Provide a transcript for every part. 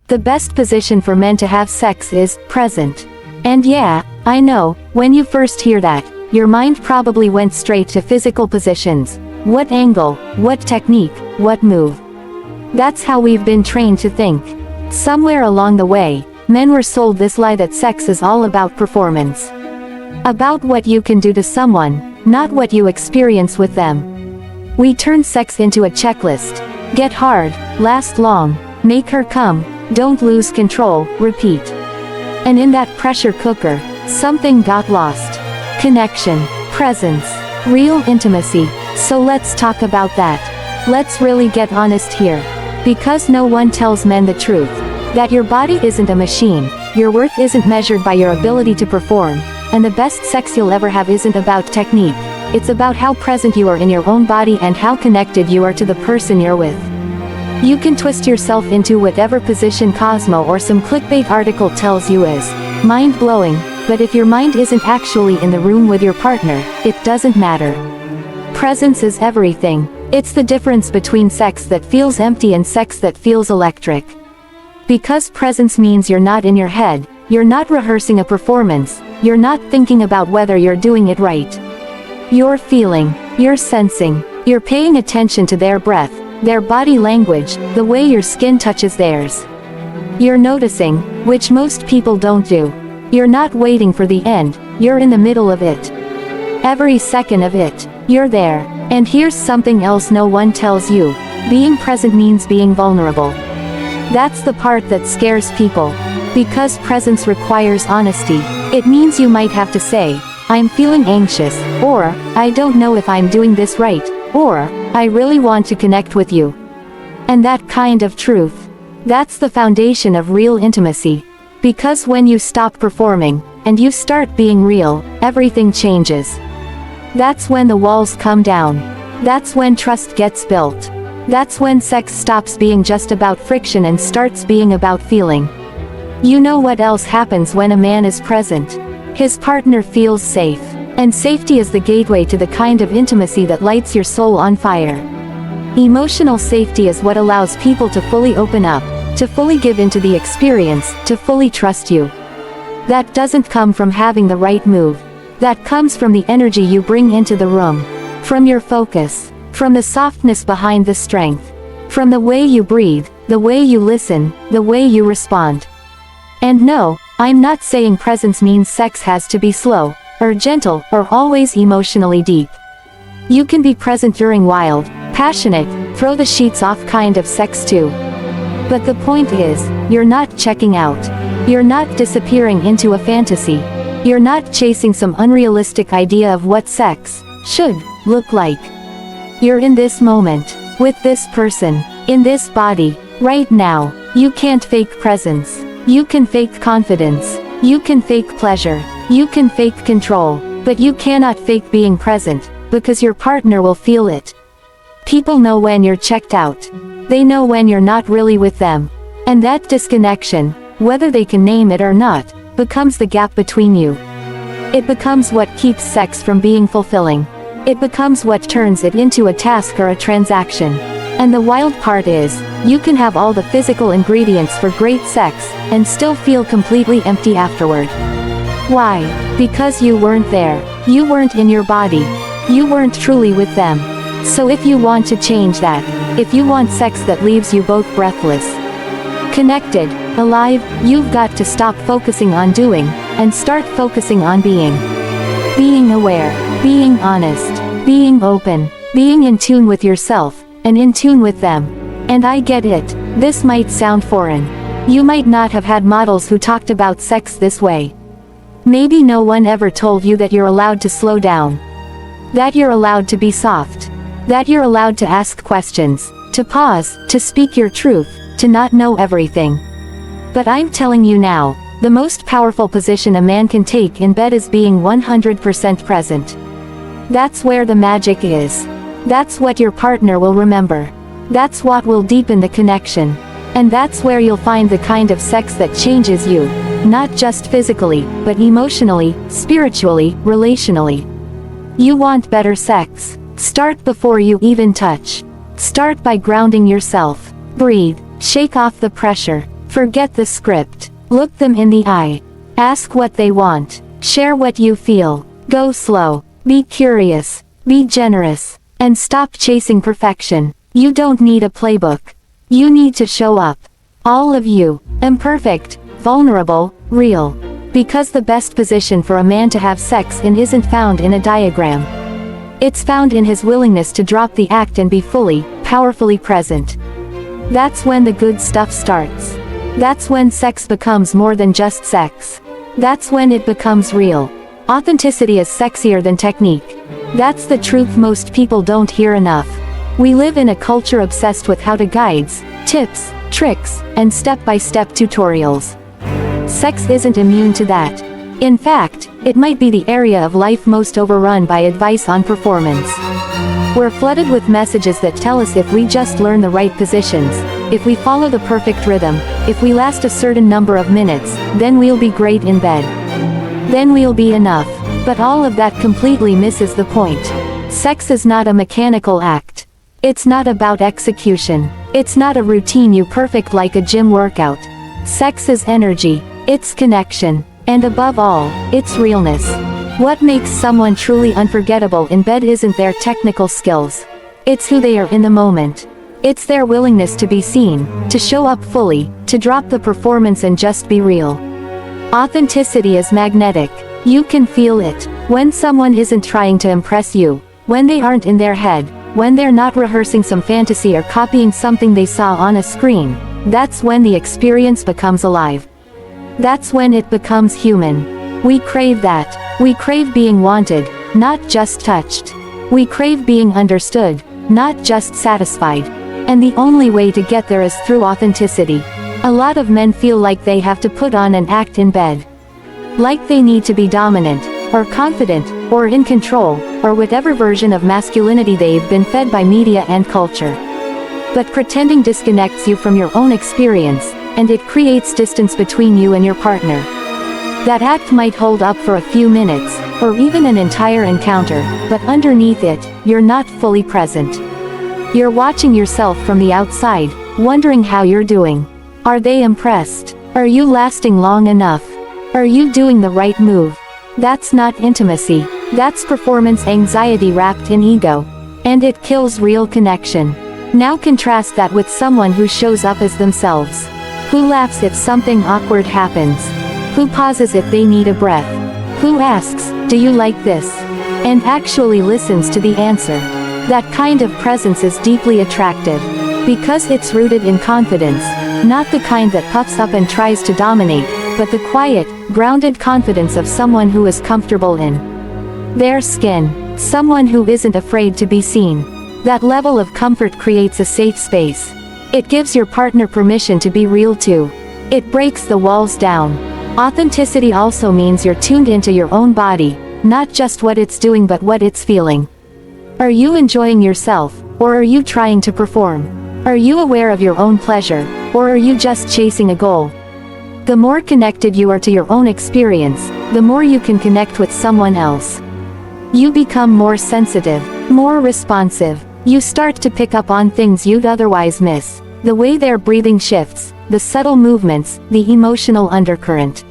The best position for men to have sex is present. And yeah, I know, when you first hear that, your mind probably went straight to physical positions. What angle, what technique, what move. That's how we've been trained to think. Somewhere along the way, men were sold this lie that sex is all about performance. About what you can do to someone, not what you experience with them. We turn sex into a checklist. Get hard, last long, make her come, don't lose control, repeat. And in that pressure cooker, something got lost. Connection, presence, real intimacy. So let's talk about that. Let's really get honest here. Because no one tells men the truth. That your body isn't a machine, your worth isn't measured by your ability to perform, and the best sex you'll ever have isn't about technique. It's about how present you are in your own body and how connected you are to the person you're with. You can twist yourself into whatever position Cosmo or some clickbait article tells you is mind-blowing, but if your mind isn't actually in the room with your partner, it doesn't matter. Presence is everything. It's the difference between sex that feels empty and sex that feels electric. Because presence means you're not in your head, you're not rehearsing a performance, you're not thinking about whether you're doing it right. You're feeling, you're sensing, you're paying attention to their breath, their body language, the way your skin touches theirs. You're noticing, which most people don't do. You're not waiting for the end, you're in the middle of it. Every second of it, you're there. And here's something else no one tells you. Being present means being vulnerable. That's the part that scares people. Because presence requires honesty. It means you might have to say, I'm feeling anxious, or, I don't know if I'm doing this right, or, I really want to connect with you. And that kind of truth. That's the foundation of real intimacy. Because when you stop performing, and you start being real, everything changes. That's when the walls come down. That's when trust gets built. That's when sex stops being just about friction and starts being about feeling. You know what else happens when a man is present? His partner feels safe. And safety is the gateway to the kind of intimacy that lights your soul on fire. Emotional safety is what allows people to fully open up, to fully give into the experience, to fully trust you. That doesn't come from having the right move. That comes from the energy you bring into the room. From your focus. From the softness behind the strength. From the way you breathe, the way you listen, the way you respond. And no, I'm not saying presence means sex has to be slow, or gentle, or always emotionally deep. You can be present during wild, passionate, throw the sheets off kind of sex too. But the point is, you're not checking out. You're not disappearing into a fantasy. You're not chasing some unrealistic idea of what sex should look like. You're in this moment, with this person, in this body, right now. You can't fake presence. You can fake confidence. You can fake pleasure. You can fake control. But you cannot fake being present, because your partner will feel it. People know when you're checked out. They know when you're not really with them. And that disconnection, whether they can name it or not, becomes the gap between you. It becomes what keeps sex from being fulfilling. It becomes what turns it into a task or a transaction. And the wild part is, you can have all the physical ingredients for great sex, and still feel completely empty afterward. Why? Because you weren't there. You weren't in your body. You weren't truly with them. So if you want to change that, if you want sex that leaves you both breathless, connected, alive, you've got to stop focusing on doing, and start focusing on being. Being aware, being honest, being open, being in tune with yourself, and in tune with them. And I get it, this might sound foreign. You might not have had models who talked about sex this way. Maybe no one ever told you that you're allowed to slow down. That you're allowed to be soft. That you're allowed to ask questions, to pause, to speak your truth, to not know everything. But I'm telling you now, the most powerful position a man can take in bed is being 100% present. That's where the magic is. That's what your partner will remember. That's what will deepen the connection. And that's where you'll find the kind of sex that changes you, not just physically, but emotionally, spiritually, relationally. You want better sex? Start before you even touch. Start by grounding yourself. Breathe, shake off the pressure, Forget the script. Look them in the eye. Ask what they want. Share what you feel. Go slow. Be curious. Be generous. And stop chasing perfection. You don't need a playbook. You need to show up. All of you. Imperfect, vulnerable, real. Because the best position for a man to have sex in isn't found in a diagram. It's found in his willingness to drop the act and be fully, powerfully present. That's when the good stuff starts. That's when sex becomes more than just sex. That's when it becomes real. Authenticity is sexier than technique. That's the truth most people don't hear enough. We live in a culture obsessed with how-to guides, tips, tricks, and step-by-step tutorials. Sex isn't immune to that. In fact, it might be the area of life most overrun by advice on performance. We're flooded with messages that tell us if we just learn the right positions, if we follow the perfect rhythm, if we last a certain number of minutes, then we'll be great in bed. Then we'll be enough. But all of that completely misses the point. Sex is not a mechanical act. It's not about execution. It's not a routine you perfect like a gym workout. Sex is energy. It's connection. And above all, it's realness. What makes someone truly unforgettable in bed isn't their technical skills. It's who they are in the moment. It's their willingness to be seen, to show up fully, to drop the performance and just be real. Authenticity is magnetic. You can feel it. When someone isn't trying to impress you, when they aren't in their head, when they're not rehearsing some fantasy or copying something they saw on a screen, that's when the experience becomes alive. That's when it becomes human. We crave that. We crave being wanted, not just touched. We crave being understood, not just satisfied. And the only way to get there is through authenticity. A lot of men feel like they have to put on an act in bed. Like they need to be dominant, or confident, or in control, or whatever version of masculinity they've been fed by media and culture. But pretending disconnects you from your own experience, and it creates distance between you and your partner. That act might hold up for a few minutes, or even an entire encounter, but underneath it, you're not fully present. You're watching yourself from the outside, wondering how you're doing. Are they impressed? Are you lasting long enough? Are you doing the right move? That's not intimacy. That's performance anxiety wrapped in ego. And it kills real connection. Now contrast that with someone who shows up as themselves. Who laughs if something awkward happens. Who pauses if they need a breath. Who asks, "Do you like this?" and actually listens to the answer. That kind of presence is deeply attractive. Because it's rooted in confidence. Not the kind that puffs up and tries to dominate, but the quiet, grounded confidence of someone who is comfortable in their skin. Someone who isn't afraid to be seen. That level of comfort creates a safe space. It gives your partner permission to be real too. It breaks the walls down. Authenticity also means you're tuned into your own body, not just what it's doing but what it's feeling. Are you enjoying yourself, or are you trying to perform? Are you aware of your own pleasure, or are you just chasing a goal? The more connected you are to your own experience, the more you can connect with someone else. You become more sensitive, more responsive. You start to pick up on things you'd otherwise miss. The way their breathing shifts, the subtle movements, the emotional undercurrent.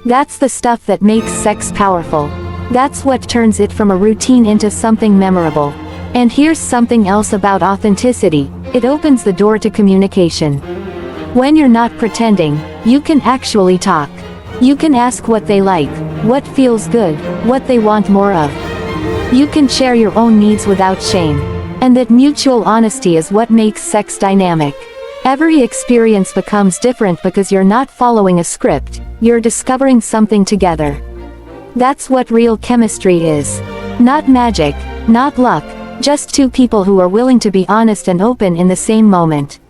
That's the stuff that makes sex powerful. That's what turns it from a routine into something memorable. And here's something else about authenticity. It opens the door to communication. When you're not pretending, you can actually talk. You can ask what they like, what feels good, what they want more of. You can share your own needs without shame. And that mutual honesty is what makes sex dynamic. Every experience becomes different because you're not following a script, you're discovering something together. That's what real chemistry is. Not magic, not luck, just two people who are willing to be honest and open in the same moment.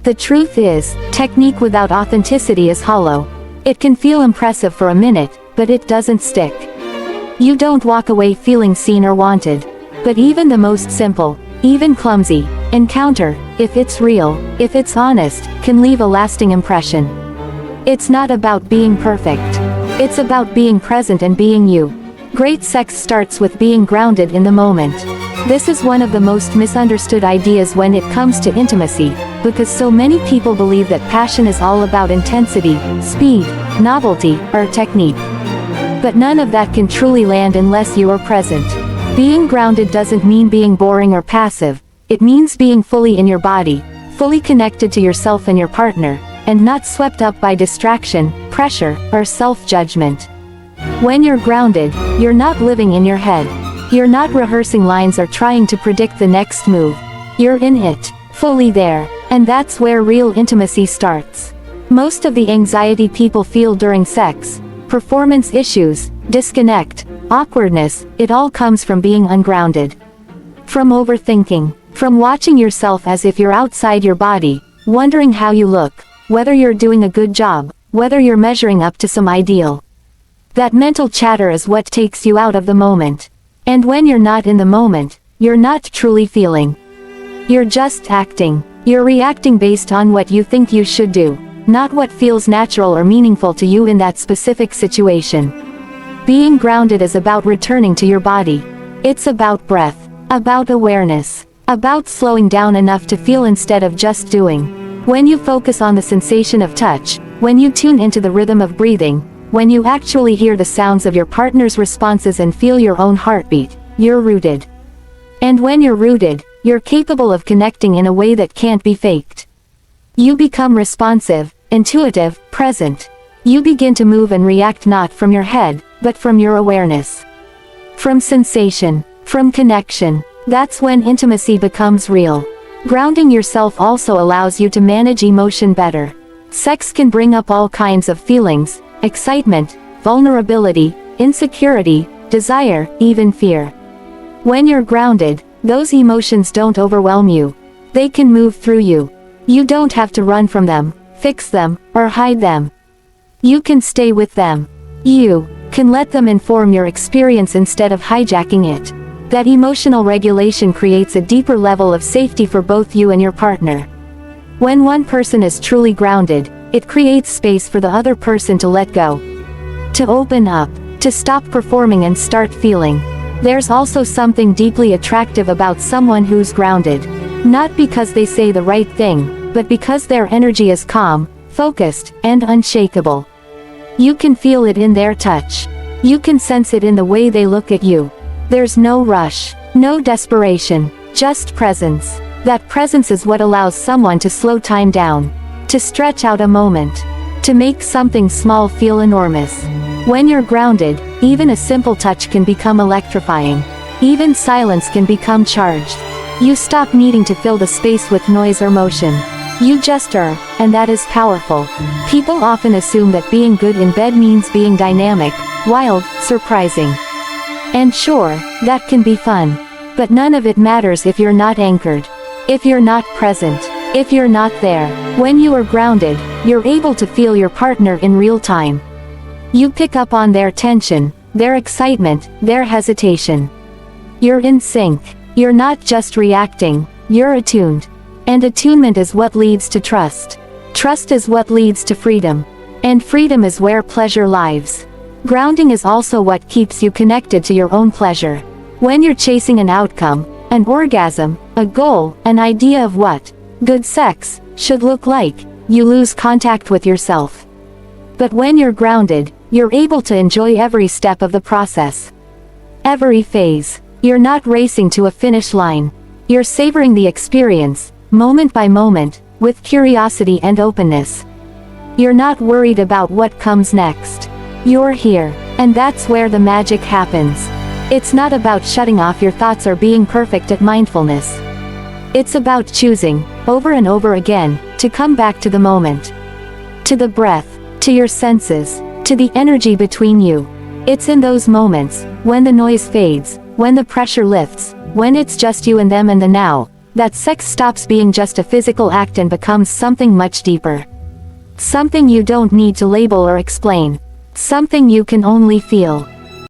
The truth is, technique without authenticity is hollow. It can feel impressive for a minute, but it doesn't stick. You don't walk away feeling seen or wanted. But even the most simple, even clumsy, encounter, if it's real, if it's honest, can leave a lasting impression. It's not about being perfect. It's about being present and being you. Great sex starts with being grounded in the moment. This is one of the most misunderstood ideas when it comes to intimacy, because so many people believe that passion is all about intensity, speed, novelty, or technique. But none of that can truly land unless you are present. Being grounded doesn't mean being boring or passive, it means being fully in your body, fully connected to yourself and your partner, and not swept up by distraction, pressure, or self-judgment. When you're grounded, you're not living in your head. You're not rehearsing lines or trying to predict the next move. You're in it, fully there, and that's where real intimacy starts. Most of the anxiety people feel during sex, performance issues, disconnect, awkwardness, it all comes from being ungrounded. From overthinking, from watching yourself as if you're outside your body, wondering how you look, whether you're doing a good job, whether you're measuring up to some ideal. That mental chatter is what takes you out of the moment. And when you're not in the moment, you're not truly feeling. You're just acting. You're reacting based on what you think you should do, not what feels natural or meaningful to you in that specific situation. Being grounded is about returning to your body. It's about breath, about awareness, about slowing down enough to feel instead of just doing. When you focus on the sensation of touch, when you tune into the rhythm of breathing, when you actually hear the sounds of your partner's responses and feel your own heartbeat, you're rooted. And when you're rooted, you're capable of connecting in a way that can't be faked. You become responsive, intuitive, present. You begin to move and react not from your head, but from your awareness. From sensation, from connection. That's when intimacy becomes real. Grounding yourself also allows you to manage emotion better. Sex can bring up all kinds of feelings: excitement, vulnerability, insecurity, desire, even fear. When you're grounded, those emotions don't overwhelm you. They can move through you. You don't have to run from them, fix them, or hide them. You can stay with them. You can let them inform your experience instead of hijacking it. That emotional regulation creates a deeper level of safety for both you and your partner. When one person is truly grounded, it creates space for the other person to let go. To open up, to stop performing and start feeling. There's also something deeply attractive about someone who's grounded. Not because they say the right thing, but because their energy is calm, focused, and unshakable. You can feel it in their touch. You can sense it in the way they look at you. There's no rush, no desperation, just presence. That presence is what allows someone to slow time down. To stretch out a moment. To make something small feel enormous. When you're grounded, even a simple touch can become electrifying. Even silence can become charged. You stop needing to fill the space with noise or motion. You just are, and that is powerful. People often assume that being good in bed means being dynamic, wild, surprising. And sure, that can be fun. But none of it matters if you're not anchored. If you're not present. If you're not there. When you are grounded, you're able to feel your partner in real time. You pick up on their tension, their excitement, their hesitation. You're in sync. You're not just reacting, you're attuned. And attunement is what leads to trust. Trust is what leads to freedom. And freedom is where pleasure lives. Grounding is also what keeps you connected to your own pleasure. When you're chasing an outcome, an orgasm, a goal, an idea of what good sex should look like, you lose contact with yourself. But when you're grounded, you're able to enjoy every step of the process. Every phase. You're not racing to a finish line. You're savoring the experience, moment by moment, with curiosity and openness. You're not worried about what comes next. You're here, and that's where the magic happens. It's not about shutting off your thoughts or being perfect at mindfulness. It's about choosing, over and over again, to come back to the moment. To the breath, to your senses, to the energy between you. It's in those moments, when the noise fades, when the pressure lifts, when it's just you and them and the now, that sex stops being just a physical act and becomes something much deeper. Something you don't need to label or explain. Something you can only feel.